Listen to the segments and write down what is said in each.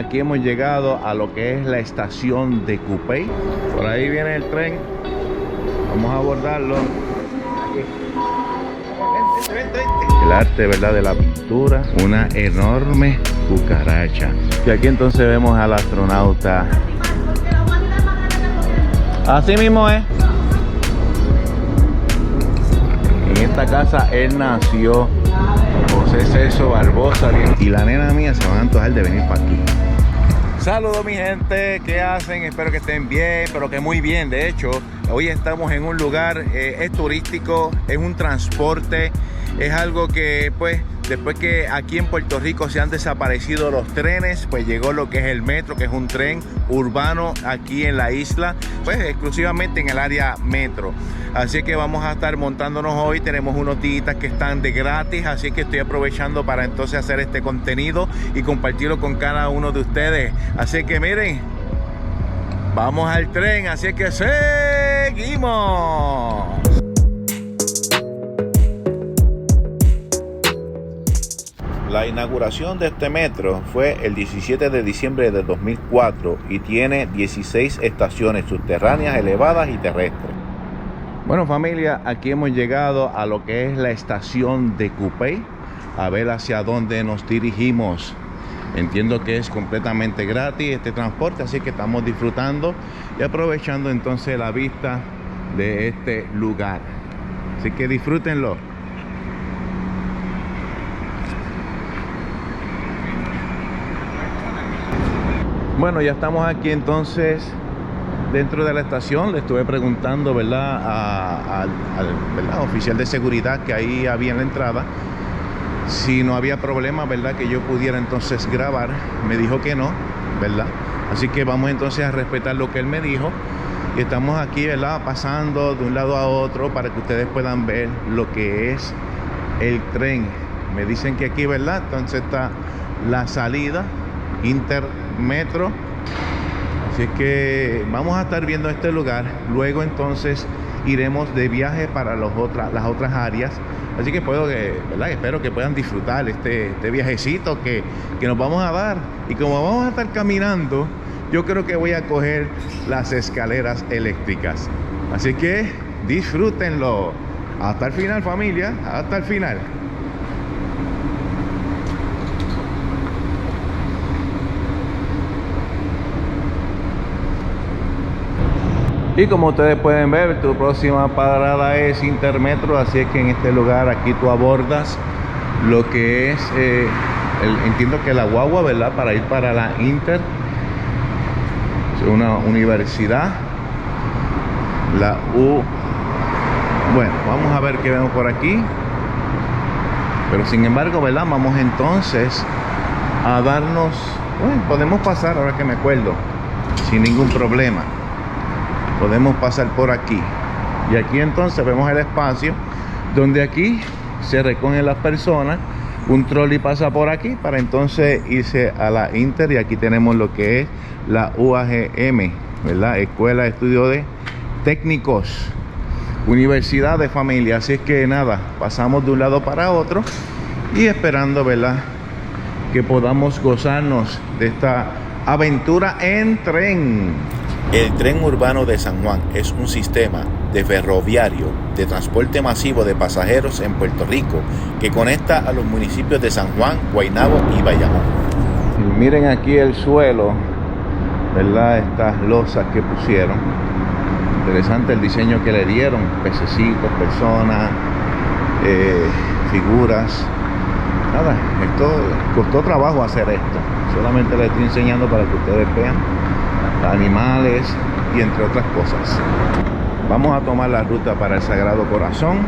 Aquí hemos llegado a lo que es la estación de Cupey. Por ahí viene el tren. Vamos a abordarlo. El arte, ¿verdad?, de la pintura. Una enorme cucaracha. Y aquí entonces vemos al astronauta. Así mismo es. En esta casa él nació, José Celso Barbosa. Y la nena mía se van a antojar de venir para aquí. Saludos mi gente, ¿qué hacen? Espero que estén bien, pero que muy bien. De hecho, hoy estamos en un lugar, es turístico, es un transporte, es algo que pues después que aquí en Puerto Rico se han desaparecido los trenes, pues llegó lo que es el metro, que es un tren urbano aquí en la isla, pues exclusivamente en el área metro. Así que vamos a estar montándonos hoy. Tenemos unos días que están de gratis, así que estoy aprovechando para entonces hacer este contenido y compartirlo con cada uno de ustedes. Así que miren, vamos al tren, así que seguimos. La inauguración de este metro fue el 17 de diciembre de 2004 y tiene 16 estaciones subterráneas, elevadas y terrestres. Bueno familia, aquí hemos llegado a lo que es la estación de Cupey, a ver hacia dónde nos dirigimos. Entiendo que es completamente gratis este transporte, así que estamos disfrutando y aprovechando entonces la vista de este lugar. Así que disfrútenlo. Bueno, ya estamos aquí entonces dentro de la estación. Le estuve preguntando, ¿verdad?, al oficial de seguridad que ahí había en la entrada, si no había problema, ¿verdad?, que yo pudiera entonces grabar. Me dijo que no, ¿verdad? Así que vamos entonces a respetar lo que él me dijo. Y estamos aquí, ¿verdad?, pasando de un lado a otro para que ustedes puedan ver lo que es el tren. Me dicen que aquí, ¿verdad?, entonces está la salida Intermetro. Así que vamos a estar viendo este lugar. Luego entonces iremos de viaje para las otras áreas. Así que espero que puedan disfrutar este viajecito que nos vamos a dar. Y como vamos a estar caminando, yo creo que voy a coger las escaleras eléctricas. Así que disfrútenlo. Hasta el final familia, hasta el final. Y como ustedes pueden ver, tu próxima parada es Intermetro, así es que en este lugar aquí tú abordas lo que es, entiendo que la guagua, ¿verdad?, para ir para la Inter, es una universidad, la U. Bueno, vamos a ver qué vemos por aquí. Pero sin embargo, ¿verdad?, vamos entonces a darnos, bueno, podemos pasar, ahora que me acuerdo, sin ningún problema. Podemos pasar por aquí. Y aquí entonces vemos el espacio donde aquí se recogen las personas. Un trolley pasa por aquí para entonces irse a la Inter. Y aquí tenemos lo que es la UAGM, ¿verdad?, Escuela de Estudios de Técnicos, Universidad de Familia. Así es que nada, pasamos de un lado para otro y esperando, ¿verdad?, que podamos gozarnos de esta aventura en tren. El tren urbano de San Juan es un sistema de ferroviario de transporte masivo de pasajeros en Puerto Rico que conecta a los municipios de San Juan, Guaynabo y Bayamón. Y miren aquí el suelo, ¿verdad?, estas losas que pusieron. Interesante el diseño que le dieron, pececitos, personas, figuras. Nada, esto costó trabajo hacer esto. Solamente les estoy enseñando para que ustedes vean animales y entre otras cosas. Vamos a tomar la ruta para el Sagrado Corazón.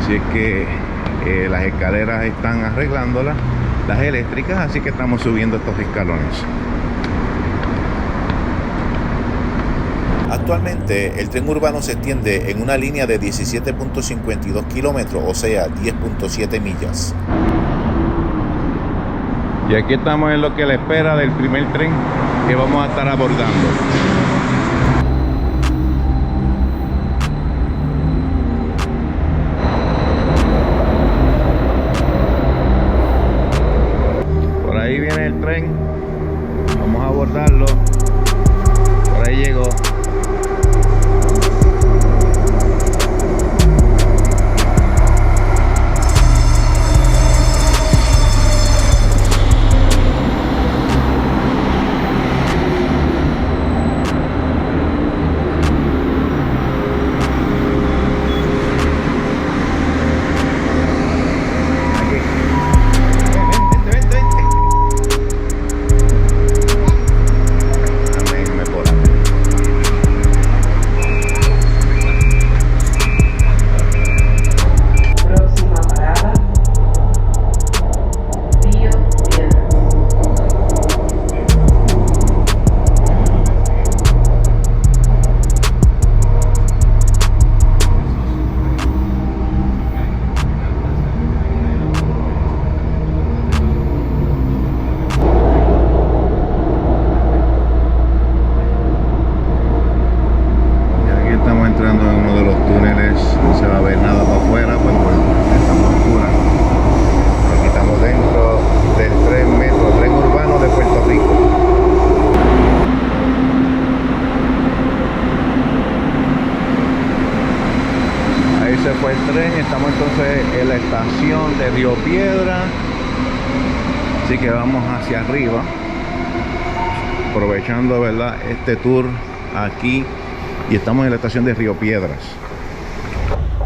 Así es que las escaleras están arreglándolas, las eléctricas, así que estamos subiendo estos escalones. Actualmente el tren urbano se extiende en una línea de 17.52 kilómetros, o sea 10.7 millas. Y aquí estamos en lo que la espera del primer tren que vamos a estar abordando. Por ahí viene el tren. Vamos a abordarlo. Por ahí llegó. Fue el tren. Estamos entonces en la estación de Río Piedra, así que vamos hacia arriba, aprovechando, ¿verdad?, este tour aquí, y estamos en la estación de Río Piedras.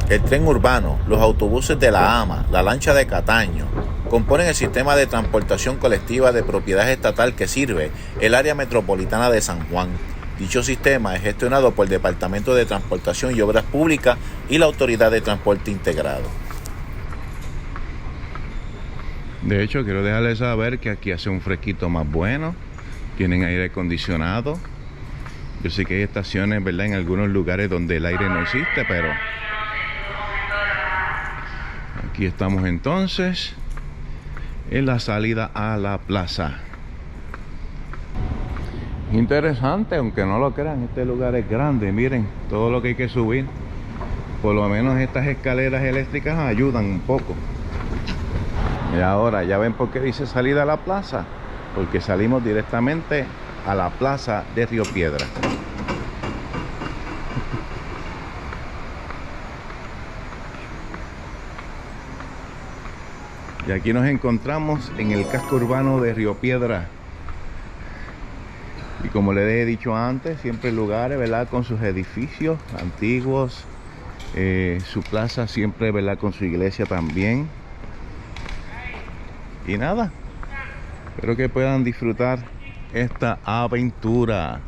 El tren urbano, los autobuses de la AMA, la lancha de Cataño, componen el sistema de transportación colectiva de propiedad estatal que sirve el área metropolitana de San Juan. Dicho sistema es gestionado por el Departamento de Transportación y Obras Públicas y la Autoridad de Transporte Integrado. De hecho, quiero dejarles saber que aquí hace un fresquito más bueno, tienen aire acondicionado. Yo sé que hay estaciones, ¿verdad?, en algunos lugares donde el aire no existe, pero aquí estamos entonces en la salida a la plaza. Interesante, aunque no lo crean, este lugar es grande. Miren todo lo que hay que subir. Por lo menos estas escaleras eléctricas ayudan un poco. Y ahora ya ven por qué dice salida a la plaza, porque salimos directamente a la plaza de Río Piedra. Y aquí nos encontramos en el casco urbano de Río Piedra. Y como les he dicho antes, siempre lugares, ¿verdad?, con sus edificios antiguos, su plaza siempre, ¿verdad?, con su iglesia también. Y nada, espero que puedan disfrutar esta aventura.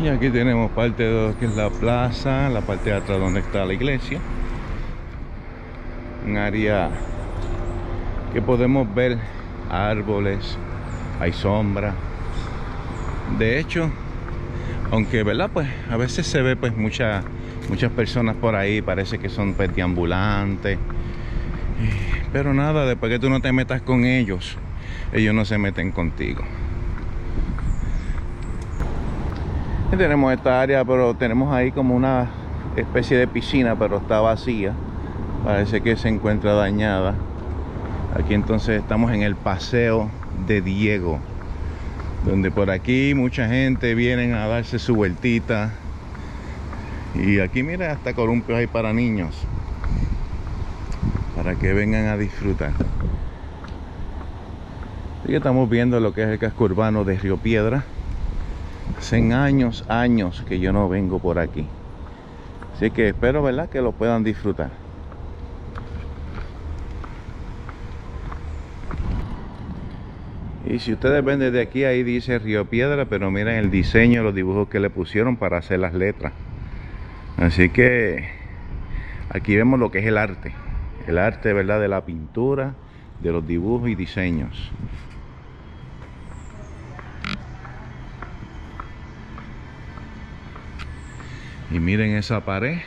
Y aquí tenemos parte de lo que es la plaza, la parte de atrás donde está la iglesia. Un área que podemos ver árboles, hay sombra. De hecho, aunque, ¿verdad?, pues a veces se ve pues muchas personas por ahí, parece que son pues deambulantes. Pero nada, después que tú no te metas con ellos, ellos no se meten contigo. Y tenemos esta área, pero tenemos ahí como una especie de piscina, pero está vacía. Parece que se encuentra dañada. Aquí entonces estamos en el Paseo de Diego, donde por aquí mucha gente viene a darse su vueltita. Y aquí mira, hasta columpios hay para niños, para que vengan a disfrutar. Así que estamos viendo lo que es el casco urbano de Río Piedra. Hacen años que yo no vengo por aquí, así que espero, ¿verdad?, que lo puedan disfrutar. Y si ustedes ven desde aquí, ahí dice Río Piedra, pero miren el diseño, los dibujos que le pusieron para hacer las letras. Así que aquí vemos lo que es el arte, ¿verdad?, de la pintura, de los dibujos y diseños. Y miren esa pared,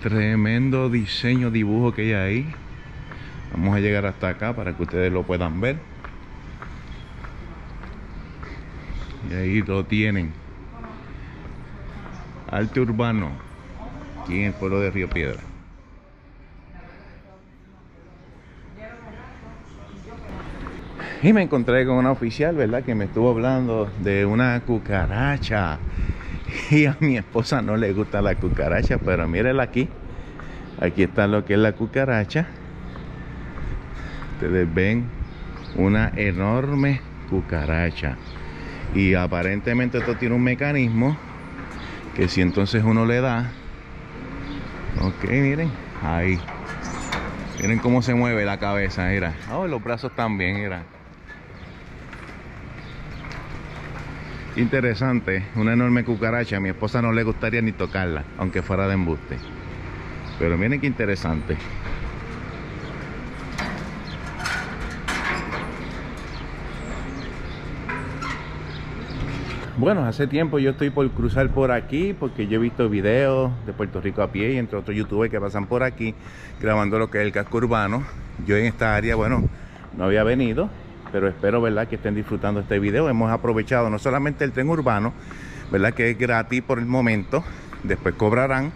tremendo diseño, dibujo que hay ahí. Vamos a llegar hasta acá para que ustedes lo puedan ver. Y ahí lo tienen. Arte urbano, aquí en el pueblo de Río Piedra. Y me encontré con una oficial, ¿verdad? Que me estuvo hablando de una cucaracha. Y a mi esposa no le gusta la cucaracha, pero mírenla aquí. Aquí está lo que es la cucaracha. Ustedes ven una enorme cucaracha. Y aparentemente esto tiene un mecanismo que si entonces uno le da, ok, miren, ahí, miren cómo se mueve la cabeza, mira, oh, los brazos también, mira, interesante, una enorme cucaracha. A mi esposa no le gustaría ni tocarla, aunque fuera de embuste, pero miren qué interesante. Bueno, hace tiempo yo estoy por cruzar por aquí porque yo he visto videos de Puerto Rico a pie y entre otros youtubers que pasan por aquí grabando lo que es el casco urbano. Yo en esta área, bueno, no había venido, pero espero, ¿verdad?, que estén disfrutando este video. Hemos aprovechado no solamente el tren urbano, ¿verdad?, que es gratis por el momento, después cobrarán,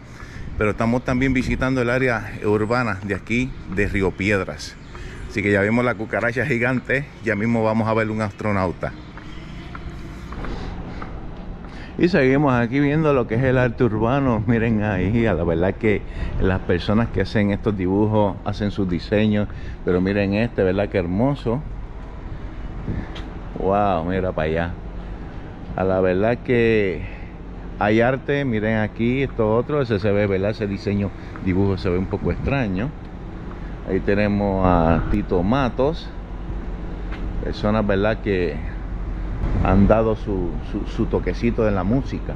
pero estamos también visitando el área urbana de aquí de Río Piedras. Así que ya vimos la cucaracha gigante, ya mismo vamos a ver un astronauta. Y seguimos aquí viendo lo que es el arte urbano. Miren ahí, a la verdad que las personas que hacen estos dibujos hacen sus diseños. Pero miren este, ¿verdad? Qué hermoso. Wow, mira para allá. A la verdad que hay arte. Miren aquí, esto otro, ese se ve, ¿verdad? Ese diseño, dibujo se ve un poco extraño. Ahí tenemos a Tito Matos. Personas, ¿verdad?, que han dado su toquecito en la música.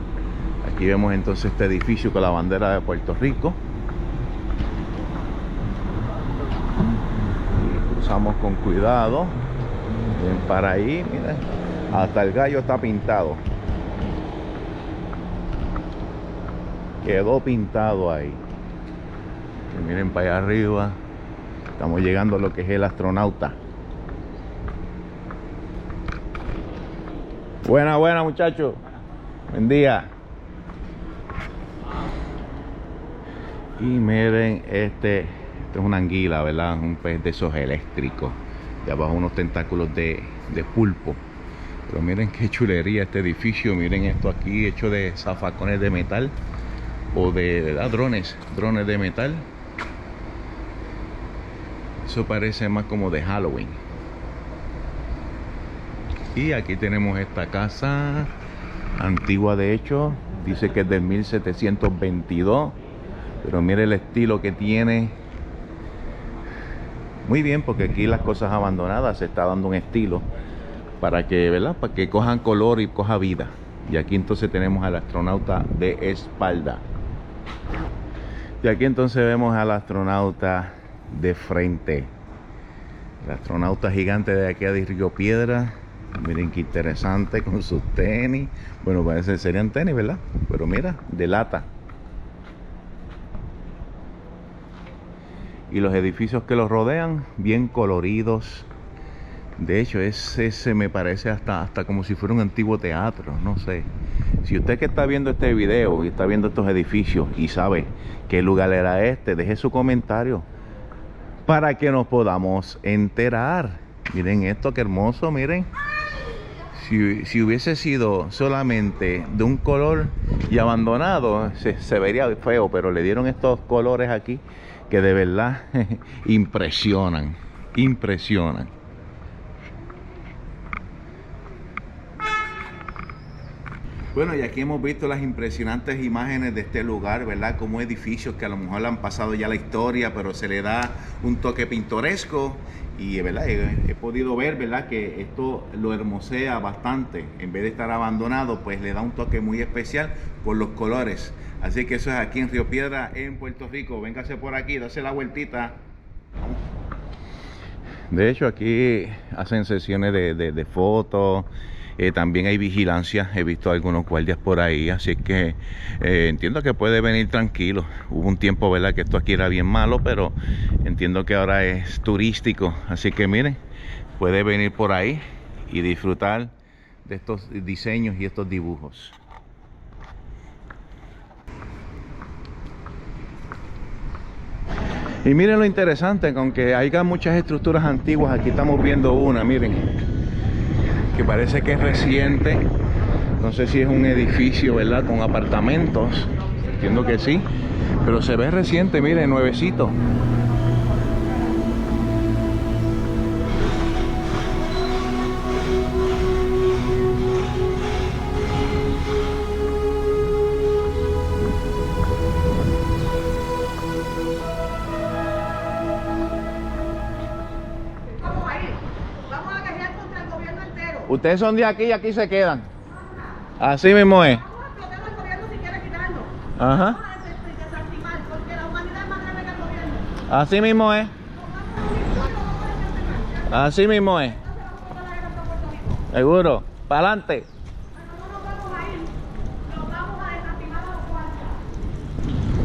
Aquí vemos entonces este edificio con la bandera de Puerto Rico. Y cruzamos con cuidado. Ven para ahí, miren, hasta el gallo está pintado. Quedó pintado ahí. Y miren para allá arriba. Estamos llegando a lo que es el astronauta. Buena, buena, muchachos. Buen día. Y miren, este es una anguila, ¿verdad? Un pez de esos eléctricos. Y abajo unos tentáculos de pulpo. Pero miren qué chulería este edificio. Miren esto aquí hecho de zafacones de metal. O de, ¿verdad?, drones de metal. Eso parece más como de Halloween. Y aquí tenemos esta casa antigua, de hecho, dice que es del 1722, pero mire el estilo que tiene. Muy bien, porque aquí las cosas abandonadas se está dando un estilo para que, ¿verdad?, para que cojan color y coja vida. Y aquí entonces tenemos al astronauta de espalda. Y aquí entonces vemos al astronauta de frente. El astronauta gigante de aquí de Río Piedra. Miren qué interesante con sus tenis. Bueno, parece que serían tenis, ¿verdad? Pero mira, de lata. Y los edificios que los rodean, bien coloridos. De hecho, ese me parece hasta como si fuera un antiguo teatro, no sé. Si usted que está viendo este video y está viendo estos edificios y sabe qué lugar era este, deje su comentario para que nos podamos enterar. Miren esto, qué hermoso, miren. Si hubiese sido solamente de un color y abandonado, se vería feo, pero le dieron estos colores aquí que de verdad impresionan. Bueno, y aquí hemos visto las impresionantes imágenes de este lugar, ¿verdad? Como edificios que a lo mejor le han pasado ya la historia, pero se le da un toque pintoresco. Y, ¿verdad?, he podido ver, ¿verdad?, que esto lo hermosea bastante. En vez de estar abandonado, pues le da un toque muy especial por los colores. Así que eso es aquí en Río Piedra, en Puerto Rico. Véngase por aquí, dase la vueltita. De hecho, aquí hacen sesiones de fotos. También hay vigilancia, he visto algunos guardias por ahí, así que entiendo que puede venir tranquilo. Hubo un tiempo, ¿verdad?, que esto aquí era bien malo, pero entiendo que ahora es turístico, así que miren, puede venir por ahí y disfrutar de estos diseños y estos dibujos. Y miren lo interesante, que aunque haya muchas estructuras antiguas, aquí estamos viendo una, miren, que parece que es reciente. No sé si es un edificio, ¿verdad?, con apartamentos. Entiendo que sí, pero se ve reciente, miren, nuevecito. Ustedes son de aquí y aquí se quedan. Así mismo es. Ajá. Así mismo es. Así mismo es. Seguro. Para adelante.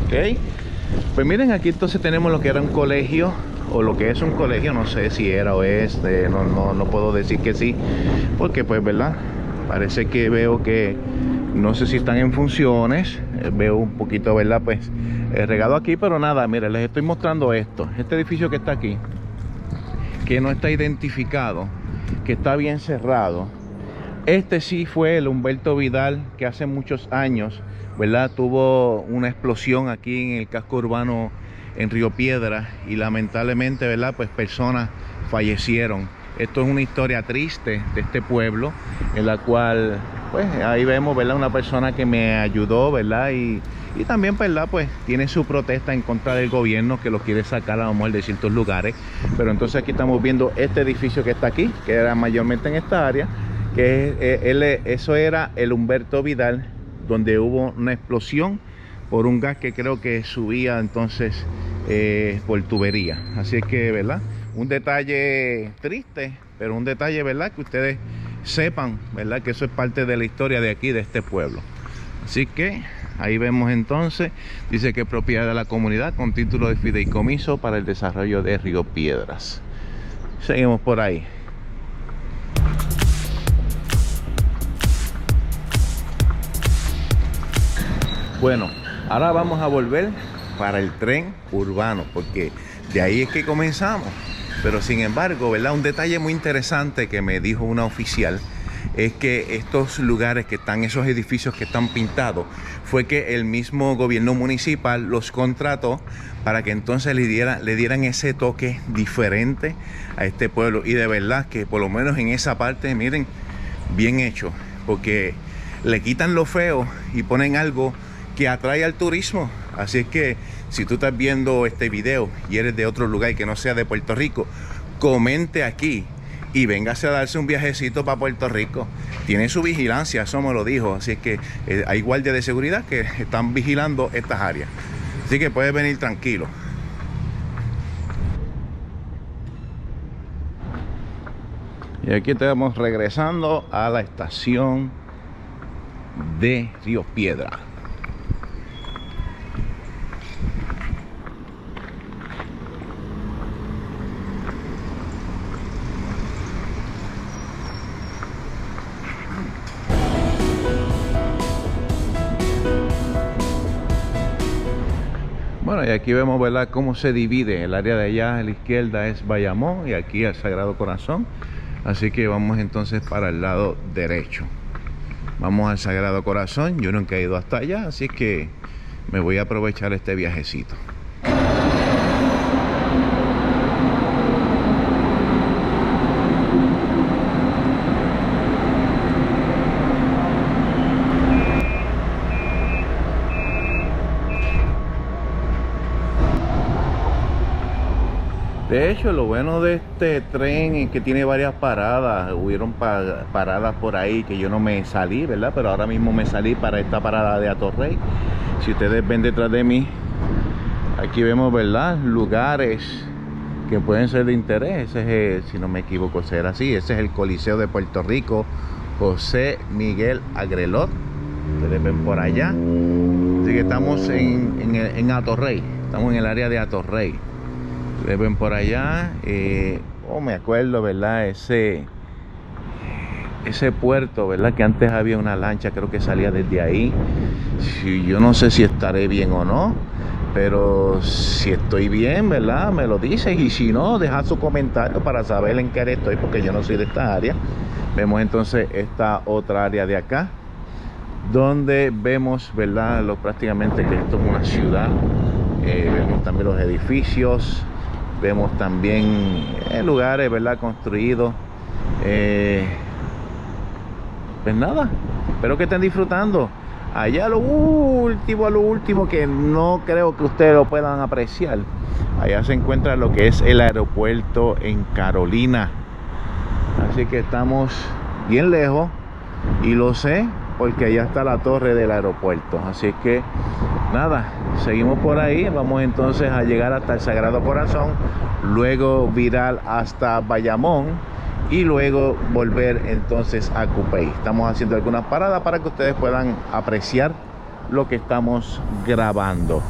Ok. Pues miren, aquí entonces tenemos lo que era un colegio, o lo que es un colegio, no sé si era o es, no puedo decir que sí, porque pues, ¿verdad? Parece que veo que no sé si están en funciones, veo un poquito, ¿verdad? Pues regado aquí, pero nada, miren, les estoy mostrando esto, este edificio que está aquí, que no está identificado, que está bien cerrado. Este sí fue el Humberto Vidal, que hace muchos años, ¿verdad?, tuvo una explosión aquí en el casco urbano en Río Piedras y lamentablemente, ¿verdad?, pues personas fallecieron. Esto es una historia triste de este pueblo, en la cual pues ahí vemos, ¿verdad?, una persona que me ayudó, ¿verdad?, y también, ¿verdad?, pues tiene su protesta en contra del gobierno que lo quiere sacar a lo mejor de ciertos lugares. Pero entonces aquí estamos viendo este edificio que está aquí, que era mayormente en esta área, que eso era el Humberto Vidal, donde hubo una explosión por un gas que creo que subía entonces por tubería. Así es que, ¿verdad?, un detalle triste, pero un detalle, ¿verdad?, que ustedes sepan, ¿verdad?, que eso es parte de la historia de aquí, de este pueblo. Así que ahí vemos entonces, dice que es propiedad de la comunidad con título de fideicomiso para el desarrollo de Río Piedras. Seguimos por ahí. Bueno, ahora vamos a volver para el tren urbano, porque de ahí es que comenzamos. Pero sin embargo, ¿verdad?, un detalle muy interesante que me dijo una oficial es que estos lugares que están, esos edificios que están pintados, fue que el mismo gobierno municipal los contrató para que entonces le dieran ese toque diferente a este pueblo. Y de verdad que por lo menos en esa parte, miren, bien hecho, porque le quitan lo feo y ponen algo que atrae al turismo. Así es que si tú estás viendo este video y eres de otro lugar que no sea de Puerto Rico, comente aquí y véngase a darse un viajecito para Puerto Rico. Tiene su vigilancia, eso me lo dijo. Así es que hay guardias de seguridad que están vigilando estas áreas. Así que puedes venir tranquilo. Y aquí estamos regresando a la estación de Río Piedras. Bueno, y aquí vemos, ¿verdad?, cómo se divide. El área de allá a la izquierda es Bayamón y aquí el Sagrado Corazón. Así que vamos entonces para el lado derecho. Vamos al Sagrado Corazón. Yo nunca he ido hasta allá, así que me voy a aprovechar este viajecito. De hecho, lo bueno de este tren es que tiene varias paradas. Hubieron paradas por ahí que yo no me salí, ¿verdad? Pero ahora mismo me salí para esta parada de Atorrey. Si ustedes ven detrás de mí, aquí vemos, ¿verdad?, lugares que pueden ser de interés. Ese es, si no me equivoco, será así. Ese es el Coliseo de Puerto Rico, José Miguel Agrelot. Ustedes ven por allá. Así que estamos en Atorrey. Estamos en el área de Atorrey. Ustedes ven por allá. Me acuerdo, ¿verdad?, ese puerto, ¿verdad?, que antes había una lancha, creo que salía desde ahí. Yo no sé si estaré bien o no, Pero si estoy bien, ¿verdad? Me lo dices. Y si no, deja su comentario para saber en qué área estoy, porque yo no soy de esta área. Vemos entonces esta otra área de acá, donde vemos, ¿verdad? Prácticamente que esto es una ciudad. Vemos también los edificios. Vemos también lugares, ¿verdad? Construidos. Pues nada, espero que estén disfrutando. Allá lo último que no creo que ustedes lo puedan apreciar, allá se encuentra lo que es el aeropuerto en Carolina. Así que estamos bien lejos, y lo sé porque allá está la torre del aeropuerto. Así que nada, seguimos por ahí. Vamos entonces a llegar hasta el Sagrado Corazón, luego virar hasta Bayamón y luego volver entonces a Cupey. Estamos haciendo algunas paradas para que ustedes puedan apreciar lo que estamos grabando.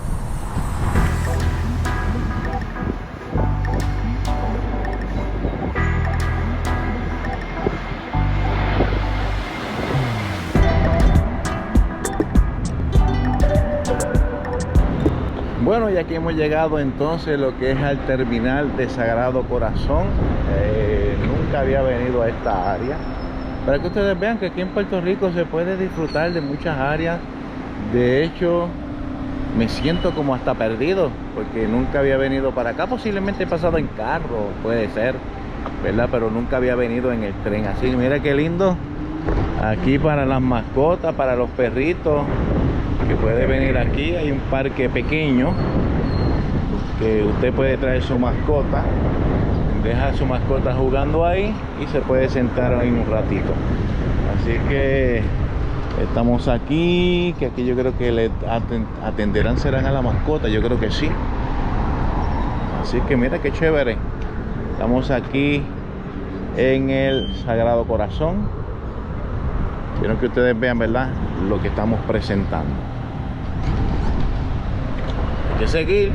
Bueno, y aquí hemos llegado entonces lo que es al terminal de Sagrado Corazón. Nunca había venido a esta área, para que ustedes vean que aquí en Puerto Rico se puede disfrutar de muchas áreas. De hecho, me siento como hasta perdido, porque nunca había venido para acá. Posiblemente he pasado en carro, puede ser, ¿verdad? Pero nunca había venido en el tren. Así, mira qué lindo. Aquí para las mascotas, para los perritos, que puede venir aquí. Hay un parque pequeño que usted puede traer su mascota, deja su mascota jugando ahí y se puede sentar ahí un ratito. Así que estamos aquí, que aquí yo creo que le atenderán, serán a la mascota, yo creo que sí. Así que mira qué chévere. Estamos aquí en el Sagrado Corazón. Quiero que ustedes vean, ¿verdad?, lo que estamos presentando. Hay que seguir.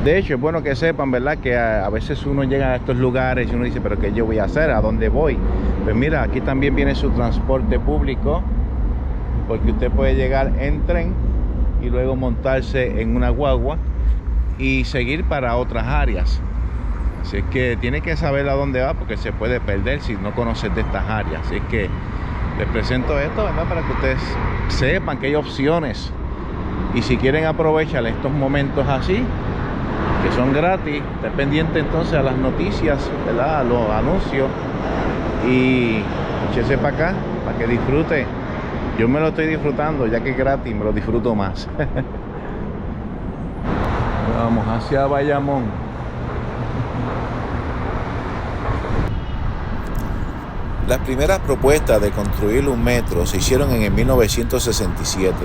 De hecho, es bueno que sepan, ¿verdad?, que a veces uno llega a estos lugares y uno dice, pero ¿qué yo voy a hacer? ¿A dónde voy? Pues mira, aquí también viene su transporte público, porque usted puede llegar en tren y luego montarse en una guagua y seguir para otras áreas. Así es que tiene que saber a dónde va, porque se puede perder si no conoces de estas áreas. Así es que les presento esto, ¿verdad?, para que ustedes sepan que hay opciones. Y si quieren aprovechar estos momentos así, que son gratis, estén pendiente entonces a las noticias, ¿verdad?, a los anuncios, y échese para acá, para que disfrute. Yo me lo estoy disfrutando, ya que es gratis, me lo disfruto más. Vamos hacia Bayamón. Las primeras propuestas de construir un metro se hicieron en el 1967,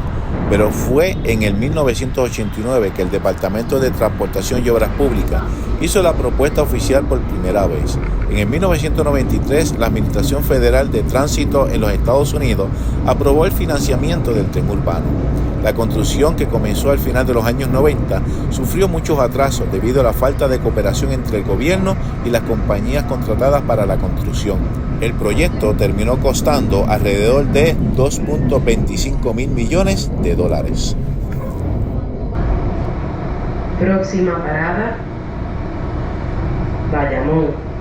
pero fue en el 1989 que el Departamento de Transportación y Obras Públicas hizo la propuesta oficial por primera vez. En el 1993, la Administración Federal de Tránsito en los Estados Unidos aprobó el financiamiento del tren urbano. La construcción, que comenzó al final de los años 90, sufrió muchos atrasos debido a la falta de cooperación entre el gobierno y las compañías contratadas para la construcción. El proyecto terminó costando alrededor de $2.25 mil millones. Próxima parada, Bayamón.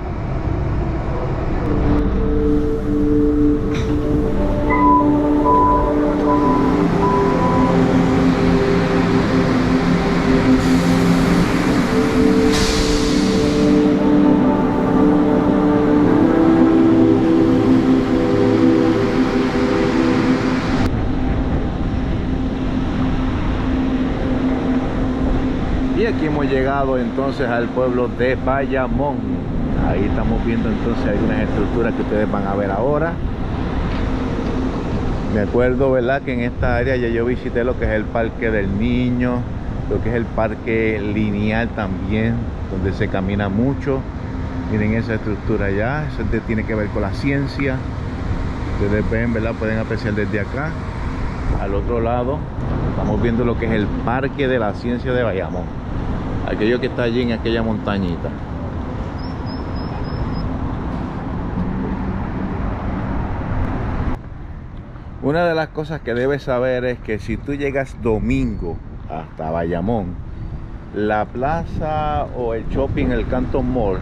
Y aquí hemos llegado entonces al pueblo de Bayamón. Ahí estamos viendo entonces algunas estructuras que ustedes van a ver ahora. Me acuerdo, ¿verdad?, que en esta área ya yo visité lo que es el Parque del Niño, lo que es el Parque Lineal también, donde se camina mucho. Miren esa estructura allá, eso tiene que ver con la ciencia. Ustedes ven, ¿verdad?, pueden apreciar desde acá. Al otro lado estamos viendo lo que es el Parque de la Ciencia de Bayamón, aquello que está allí en aquella montañita. Una de las cosas que debes saber es que si tú llegas domingo hasta Bayamón, la plaza o el shopping, el Canton Mall,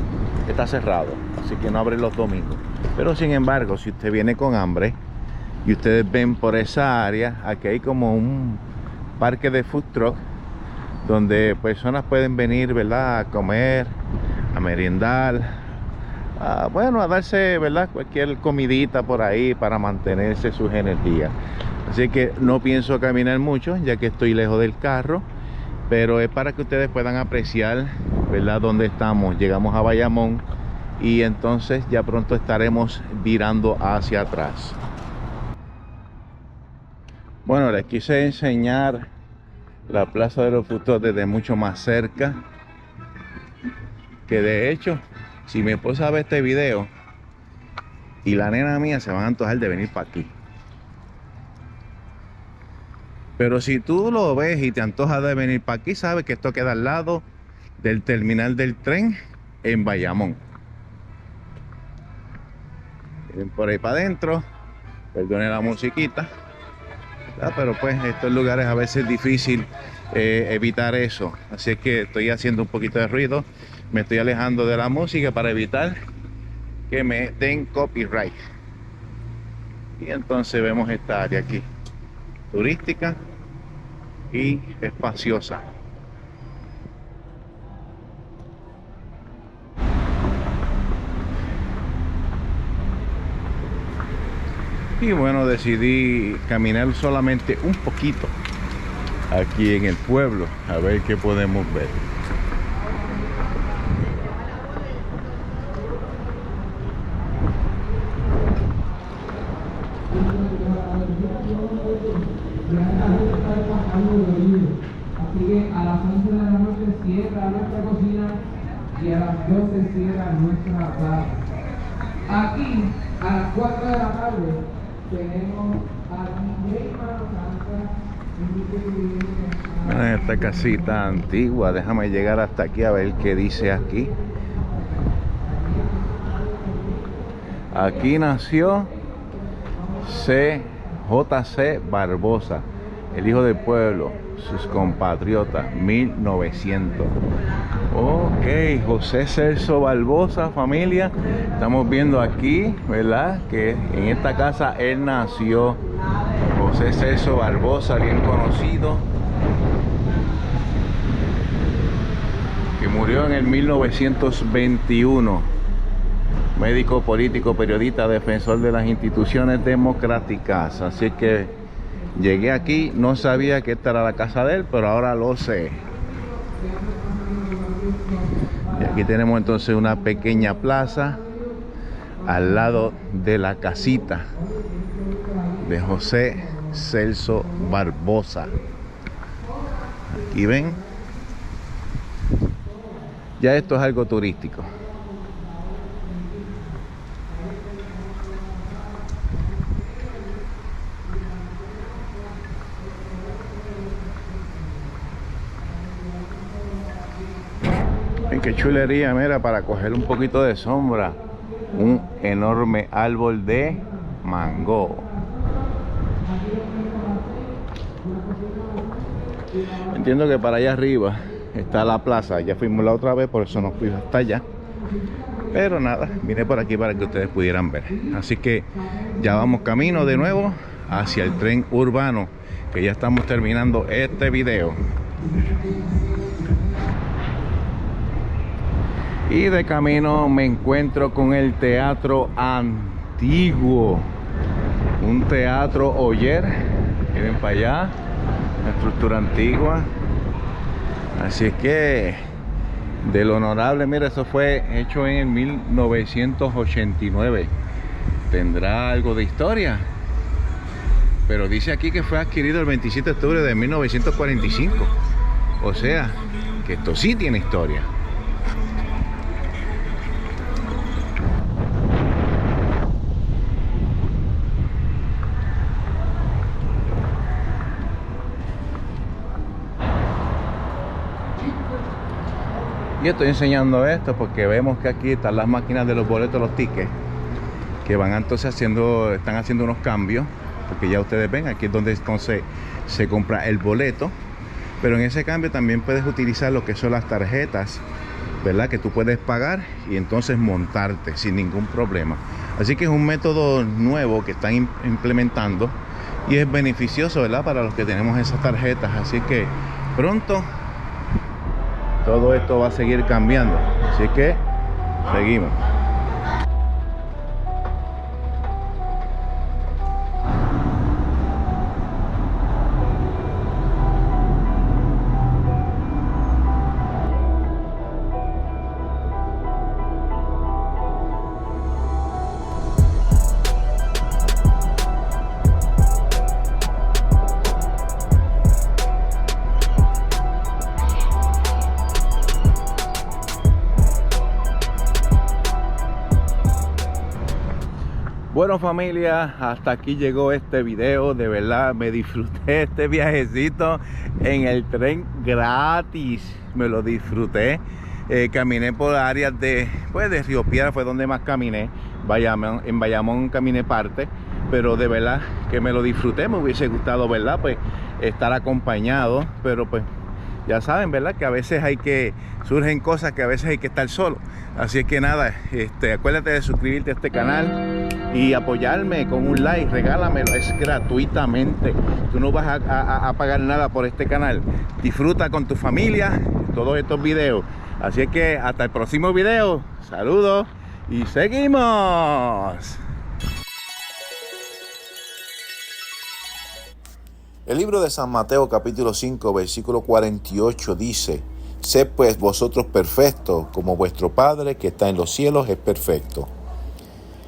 está cerrado, así que no abre los domingos. Pero sin embargo, si usted viene con hambre y ustedes ven por esa área, aquí hay como un parque de food truck donde personas pueden venir, ¿verdad?, a comer, a merendar, bueno, a darse, ¿verdad?, cualquier comidita por ahí para mantenerse sus energías. Así que no pienso caminar mucho, ya que estoy lejos del carro, pero es para que ustedes puedan apreciar, ¿verdad?, dónde estamos. Llegamos a Bayamón y entonces ya pronto estaremos virando hacia atrás. Bueno, les quise enseñar la Plaza de los Frutos desde mucho más cerca, que de hecho, si mi esposa ve este video y la nena mía, se van a antojar de venir para aquí. Pero si tú lo ves y te antojas de venir para aquí, sabes que esto queda al lado del terminal del tren en Bayamón. Miren por ahí para adentro, perdone la musiquita, pero pues estos lugares a veces es difícil evitar eso, así es que estoy haciendo un poquito de ruido, me estoy alejando de la música para evitar que me den copyright. Y entonces vemos esta área aquí, turística y espaciosa. Y bueno, decidí caminar solamente un poquito aquí en el pueblo, a ver qué podemos ver. Así que a las 11 de la noche cierra nuestra cocina y a las 12 cierra nuestra plaza. Aquí, a las 4 de la tarde, tenemos a DJ Mano Santa. Esta casita antigua, déjame llegar hasta aquí a ver qué dice aquí. Aquí nació J.C. Barbosa, el hijo del pueblo, sus compatriotas, 1900. Ok, José Celso Barbosa, familia. Estamos viendo aquí, ¿verdad?, que en esta casa él nació. José Celso Barbosa, bien conocido, que murió en el 1921. Médico, político, periodista, defensor de las instituciones democráticas. Así que llegué aquí, no sabía que esta era la casa de él, pero ahora lo sé. Y aquí tenemos entonces una pequeña plaza al lado de la casita de José Celso Barbosa. Aquí ven, ya esto es algo turístico. Qué chulería, mira, para coger un poquito de sombra, un enorme árbol de mango. Entiendo que para allá arriba está la plaza, ya fuimos la otra vez, por eso nos fuimos hasta allá, pero nada, vine por aquí para que ustedes pudieran ver. Así que ya vamos camino de nuevo hacia el tren urbano, que ya estamos terminando este video. Y de camino me encuentro con el Teatro Antiguo, un teatro Oyer. Miren para allá, una estructura antigua. Así es que del honorable, mira, eso fue hecho en el 1989. Tendrá algo de historia, pero dice aquí que fue adquirido el 27 de octubre de 1945. O sea, que esto sí tiene historia. Y estoy enseñando esto porque vemos que aquí están las máquinas de los boletos, los tickets, que van entonces están haciendo unos cambios, porque ya ustedes ven, aquí es donde entonces se compra el boleto pero en ese cambio también puedes utilizar lo que son las tarjetas, ¿verdad? Que tú puedes pagar y entonces montarte sin ningún problema. Así que es un método nuevo que están implementando y es beneficioso, ¿verdad? Para los que tenemos esas tarjetas. Así que pronto todo esto va a seguir cambiando. Así que seguimos. Bueno, familia, hasta aquí llegó este video. De verdad me disfruté este viajecito en el tren gratis. Me lo disfruté. Caminé por áreas de Río Piedras, fue donde más caminé. En Bayamón caminé parte, pero de verdad que me lo disfruté. Me hubiese gustado, ¿verdad? Pues estar acompañado, pero pues ya saben, ¿verdad? Que a veces surgen cosas que a veces hay que estar solo. Así es que nada, acuérdate de suscribirte a este canal y apoyarme con un like, regálamelo, es gratuitamente. Tú no vas a pagar nada por este canal. Disfruta con tu familia todos estos videos. Así es que hasta el próximo video. Saludos y seguimos. El libro de San Mateo capítulo 5 versículo 48 dice: Sed pues vosotros perfectos, como vuestro Padre que está en los cielos es perfecto.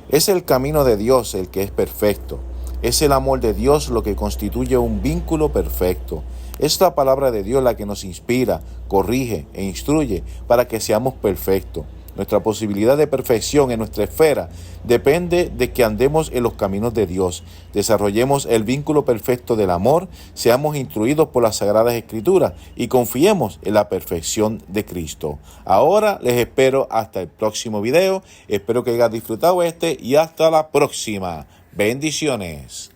Es el camino de Dios el que es perfecto. Es el amor de Dios lo que constituye un vínculo perfecto. Es la palabra de Dios la que nos inspira, corrige e instruye para que seamos perfectos. Nuestra posibilidad de perfección en nuestra esfera depende de que andemos en los caminos de Dios, desarrollemos el vínculo perfecto del amor, seamos instruidos por las Sagradas Escrituras y confiemos en la perfección de Cristo. Ahora les espero hasta el próximo video. Espero que hayan disfrutado y hasta la próxima. Bendiciones.